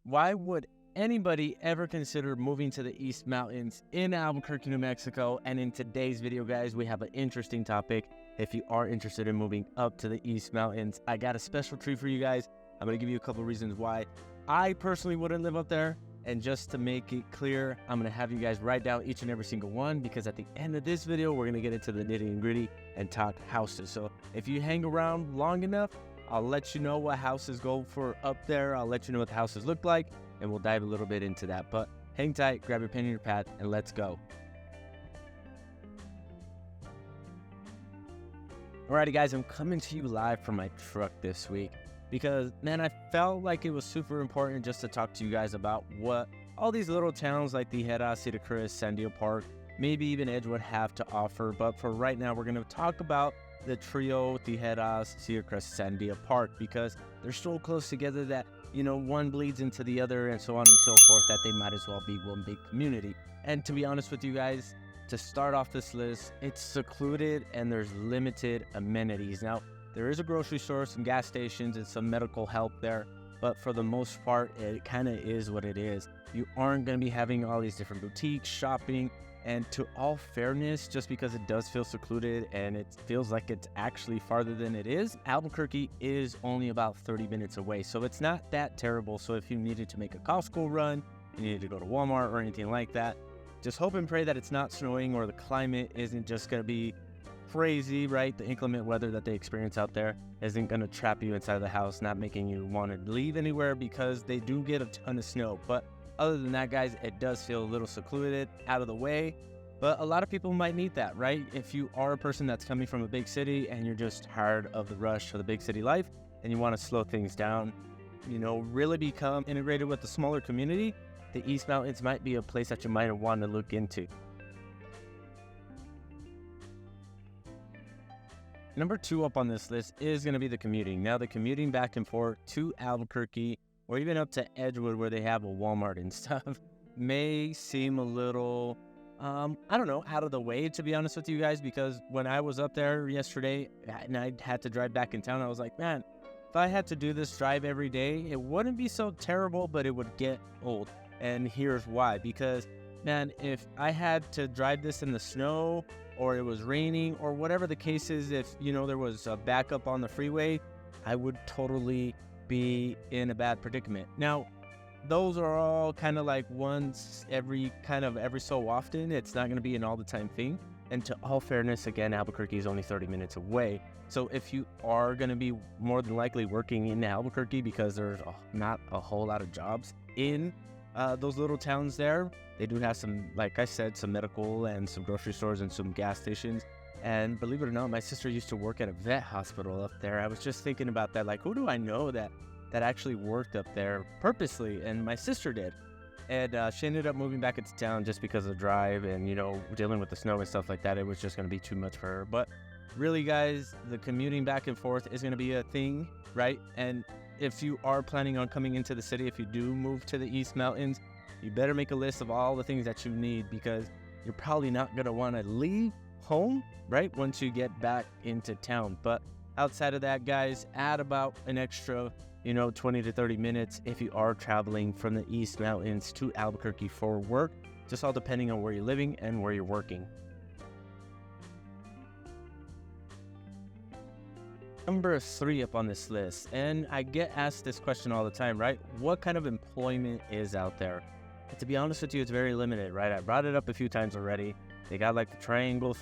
Why would anybody ever consider moving to the East Mountains in Albuquerque, New Mexico? And in today's video, guys, we have an interesting topic. If you are interested in moving up to the East Mountains, I got a special treat for you guys. I'm going to give you a couple of reasons why I personally wouldn't live up there. And just to make it clear, I'm going to have you guys write down each and every single one, because at the end of this video, we're going to get into the nitty and gritty and talk houses. So if you hang around long enough, I'll let you know what houses go for up there. I'll let you know what the houses look like, and we'll dive a little bit into that. But hang tight, grab your pen and your pad, and let's go. Alrighty, guys, I'm coming to you live from my truck this week because, man, I felt like it was super important just to talk to you guys about what all these little towns like Tijeras, Cedar Crest, Sandia Park, maybe even Edgewood have to offer. But for right now, we're going to talk about the trio Tijeras, Cedar Crest, Sandia Park, because they're so close together that, you know, one bleeds into the other and so on and so forth, that they might as well be one big community. And to be honest with you guys, to start off this list, it's secluded and there's limited amenities. Now, there is a grocery store, some gas stations, and some medical help there, but for the most part, it kind of is what it is. You aren't going to be having all these different boutiques, shopping, and to all fairness, just because it does feel secluded and it feels like it's actually farther than it is, Albuquerque is only about 30 minutes away, so it's not that terrible. So if you needed to make a Costco run, you needed to go to Walmart or anything like that, just hope and pray that it's not snowing or the climate isn't just going to be crazy, right? The inclement weather that they experience out there isn't going to trap you inside the house, not making you want to leave anywhere, because they do get a ton of snow. But other than that, guys, it does feel a little secluded, out of the way. But a lot of people might need that, right? If you are a person that's coming from a big city and you're just tired of the rush of the big city life and you want to slow things down, you know, really become integrated with the smaller community, the East Mountains might be a place that you might want to look into. Number 2 up on this list is going to be the commuting. Now, the commuting back and forth to Albuquerque or even up to Edgewood, where they have a Walmart and stuff, may seem a little, I don't know, out of the way, to be honest with you guys, because when I was up there yesterday and I had to drive back in town, I was like, man, if I had to do this drive every day, it wouldn't be so terrible, but it would get old. And here's why. Because, man, if I had to drive this in the snow or it was raining or whatever the case is, if, you know, there was a backup on the freeway, I would totally be in a bad predicament. Now, those are all kind of like once every so often. It's not going to be an all the time thing. And to all fairness, again, Albuquerque is only 30 minutes away. So if you are going to be more than likely working in Albuquerque, because there's not a whole lot of jobs in those little towns there, they do have some, like I said, some medical and some grocery stores and some gas stations. And believe it or not, my sister used to work at a vet hospital up there. I was just thinking about that, like, who do I know that actually worked up there purposely? And my sister did. And she ended up moving back into town just because of the drive and, you know, dealing with the snow and stuff like that. It was just going to be too much for her. But really, guys, the commuting back and forth is going to be a thing, right? And if you are planning on coming into the city, if you do move to the East Mountains, you better make a list of all the things that you need, because you're probably not going to want to leave home, right, once you get back into town. But outside of that, guys, add about an extra, 20 to 30 minutes if you are traveling from the East Mountains to Albuquerque for work, just all depending on where you're living and where you're working. Number 3 up on this list, and I get asked this question all the time, right? What kind of employment is out there? And to be honest with you, it's very limited, right? I brought it up a few times already. They got like the Triangle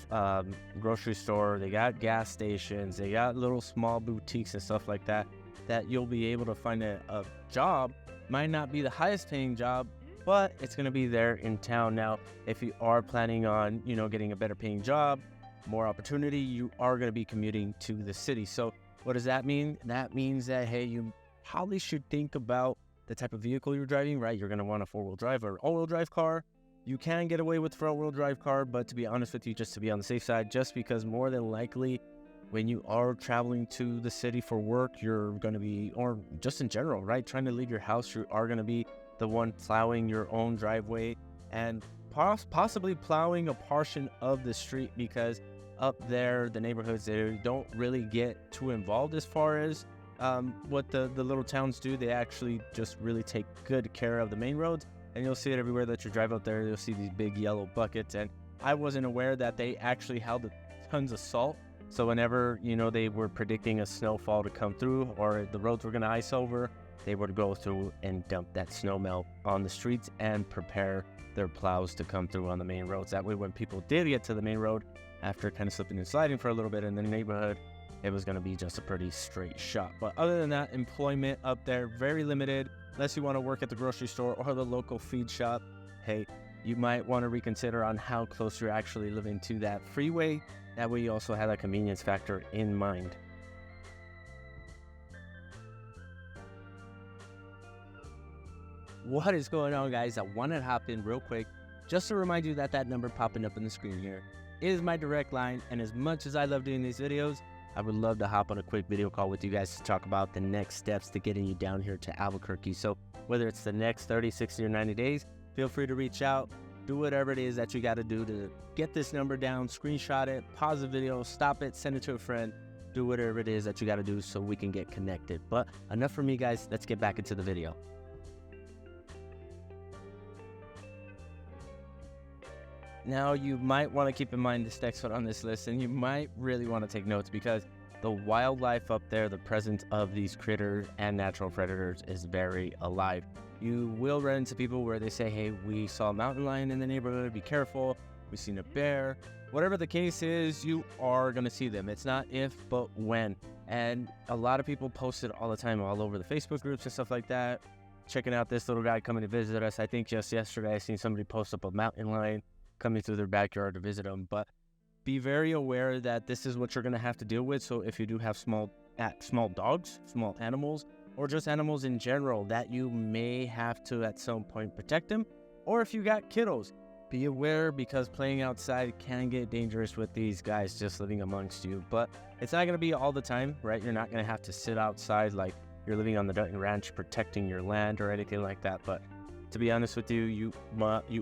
grocery store, they got gas stations, they got little small boutiques and stuff like that, that you'll be able to find a job. Might not be the highest paying job, but it's going to be there in town. Now, if you are planning on, getting a better paying job, more opportunity, you are going to be commuting to the city. So what does that mean? That means that, hey, you probably should think about the type of vehicle you're driving, right? You're going to want a 4-wheel drive or all-wheel drive car. You can get away with front-wheel drive car, but to be honest with you, just to be on the safe side, just because more than likely when you are traveling to the city for work, you're going to be, or just in general, right, trying to leave your house, you are going to be the one plowing your own driveway and possibly plowing a portion of the street, because up there, the neighborhoods, they don't really get too involved as far as what the little towns do, they actually just really take good care of the main roads. And you'll see it everywhere that you drive up there. You'll see these big yellow buckets. And I wasn't aware that they actually held tons of salt. So whenever, they were predicting a snowfall to come through or the roads were going to ice over, they would go through and dump that snow melt on the streets and prepare their plows to come through on the main roads. That way, when people did get to the main road, after kind of slipping and sliding for a little bit in the neighborhood, it was going to be just a pretty straight shot. But other than that, employment up there, very limited. Unless you want to work at the grocery store or the local feed shop, hey, you might want to reconsider on how close you're actually living to that freeway. That way you also have that convenience factor in mind. What is going on, guys? I wanted to hop in real quick just to remind you that number popping up on the screen here is my direct line. And as much as I love doing these videos, I would love to hop on a quick video call with you guys to talk about the next steps to getting you down here to Albuquerque. So whether it's the next 30, 60, or 90 days, feel free to reach out. Do whatever it is that you got to do to get this number down, screenshot it, pause the video, stop it, send it to a friend. Do whatever it is that you got to do so we can get connected. But enough for me, guys. Let's get back into the video. Now, you might want to keep in mind this next one on this list, and you might really want to take notes because the wildlife up there, the presence of these critters and natural predators is very alive. You will run into people where they say, hey, we saw a mountain lion in the neighborhood, be careful, we've seen a bear. Whatever the case is, you are going to see them. It's not if, but when. And a lot of people post it all the time, all over the Facebook groups and stuff like that, checking out this little guy coming to visit us. I think just yesterday I seen somebody post up a mountain lion coming through their backyard to visit them. But be very aware that this is what you're going to have to deal with. So if you do have small dogs, small animals, or just animals in general that you may have to at some point protect them, or if you got kiddos, be aware because playing outside can get dangerous with these guys just living amongst you. But it's not going to be all the time, right? You're not going to have to sit outside like you're living on the Dutton Ranch protecting your land or anything like that. But to be honest with you, you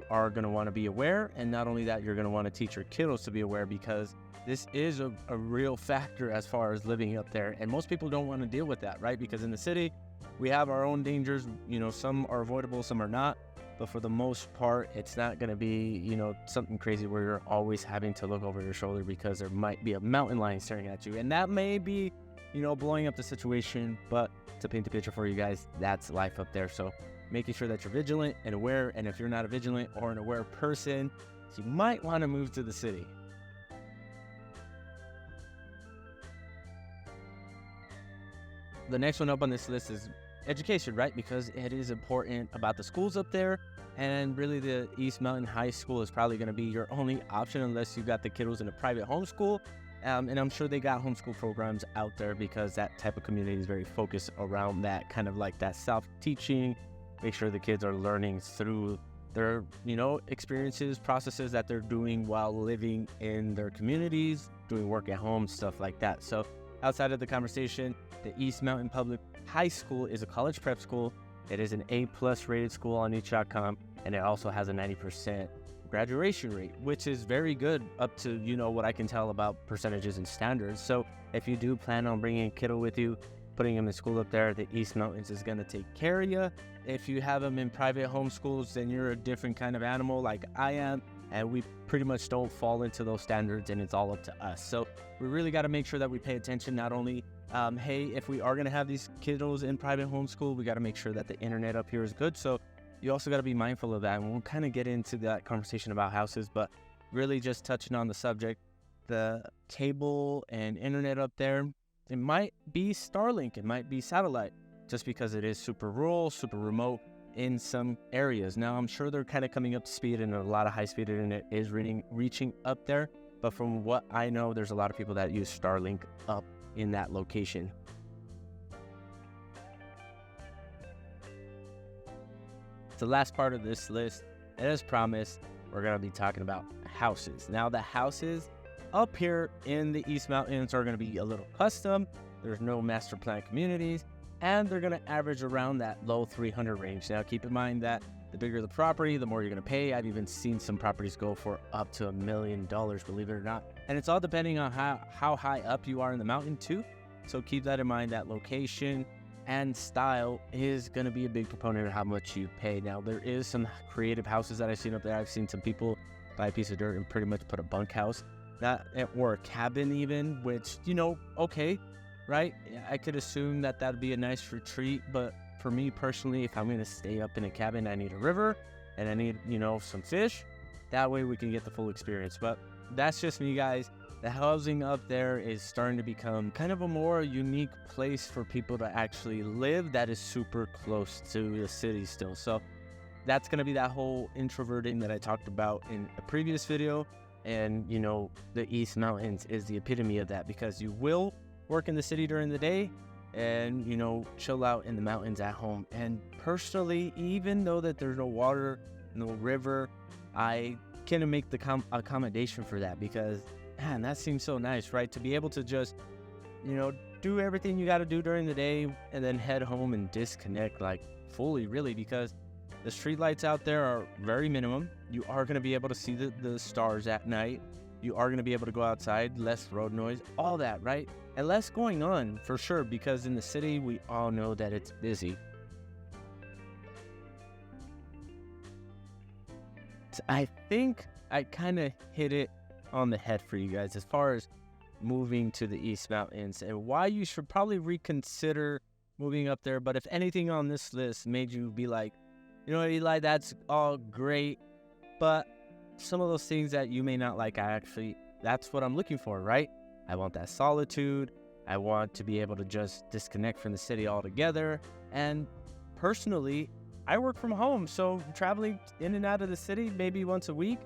are going to want to be aware. And not only that, you're going to want to teach your kiddos to be aware because this is a real factor as far as living up there. And most people don't want to deal with that, right? Because in the city, we have our own dangers. Some are avoidable, some are not. But for the most part, it's not going to be, something crazy where you're always having to look over your shoulder because there might be a mountain lion staring at you. And that may be, blowing up the situation. But to paint the picture for you guys, that's life up there. So making sure that you're vigilant and aware. And if you're not a vigilant or an aware person, you might want to move to the city. The next one up on this list is education, right? Because it is important about the schools up there. And really the East Mountain High School is probably going to be your only option unless you got the kiddos in a private homeschool. And I'm sure they got homeschool programs out there because that type of community is very focused around that kind of like that self-teaching. Make sure the kids are learning through their, experiences, processes that they're doing while living in their communities, doing work at home, stuff like that. So outside of the conversation, the East Mountain Public High School is a college prep school. It is an A+ rated school on each.com, and it also has a 90% graduation rate, which is very good up to, what I can tell about percentages and standards. So if you do plan on bringing a kiddo with you, putting him in school up there, the East Mountains is going to take care of you. If you have them in private homeschools, then you're a different kind of animal like I am, and we pretty much don't fall into those standards, and it's all up to us. So we really got to make sure that we pay attention. Not only, hey, if we are going to have these kiddos in private homeschool, we got to make sure that the internet up here is good. So you also got to be mindful of that, and we'll kind of get into that conversation about houses, but really just touching on the subject, the cable and internet up there, it might be Starlink, it might be satellite, just because it is super rural, super remote in some areas. Now, I'm sure they're kind of coming up to speed, and a lot of high-speed internet is reaching up there. But from what I know, there's a lot of people that use Starlink up in that location. The last part of this list, as promised, we're going to be talking about houses. Now, the houses up here in the East Mountains are going to be a little custom. There's no master plan communities, and they're going to average around that low 300 range. Now, keep in mind that the bigger the property, the more you're going to pay. I've even seen some properties go for up to $1 million, believe it or not. And it's all depending on how high up you are in the mountain too. So keep that in mind, that location and style is going to be a big component of how much you pay. Now, there is some creative houses that I've seen up there. I've seen some people buy a piece of dirt and pretty much put a bunkhouse, or a cabin even, which, okay, right? I could assume that that'd be a nice retreat, but for me personally, if I'm going to stay up in a cabin, I need a river and I need, some fish. That way we can get the full experience. But that's just me, guys. The housing up there is starting to become kind of a more unique place for people to actually live that is super close to the city still. So that's going to be that whole introverting that I talked about in a previous video. And, the East Mountains is the epitome of that, because you will work in the city during the day and, chill out in the mountains at home. And personally, even though that there's no water, no river, I can make the accommodation for that, because man, that seems so nice, right? To be able to just, do everything you got to do during the day and then head home and disconnect, like, fully, really, because the street lights out there are very minimum. You are going to be able to see the stars at night. You are going to be able to go outside, less road noise, all that, right? And less going on, for sure, because in the city, we all know that it's busy. So I think I kind of hit it on the head for you guys as far as moving to the East Mountains and why you should probably reconsider moving up there. But if anything on this list made you be like, Eli, that's all great, but some of those things that you may not like, that's what I'm looking for, right? I want that solitude. I want to be able to just disconnect from the city altogether. And personally, I work from home, so traveling in and out of the city maybe once a week,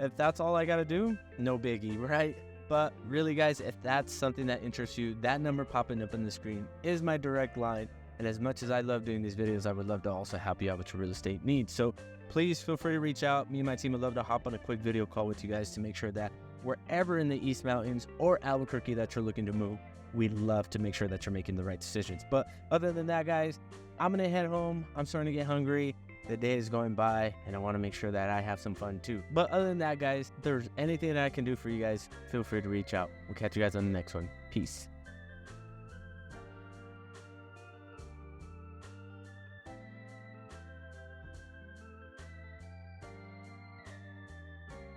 if that's all I got to do, no biggie, right? But really, guys, if that's something that interests you, that number popping up on the screen is my direct line. And as much as I love doing these videos, I would love to also help you out with your real estate needs. So please feel free to reach out. Me and my team would love to hop on a quick video call with you guys to make sure that wherever in the East Mountains or Albuquerque that you're looking to move, we'd love to make sure that you're making the right decisions. But other than that, guys, I'm going to head home. I'm starting to get hungry. The day is going by, and I want to make sure that I have some fun too. But other than that, guys, if there's anything that I can do for you guys, feel free to reach out. We'll catch you guys on the next one. Peace.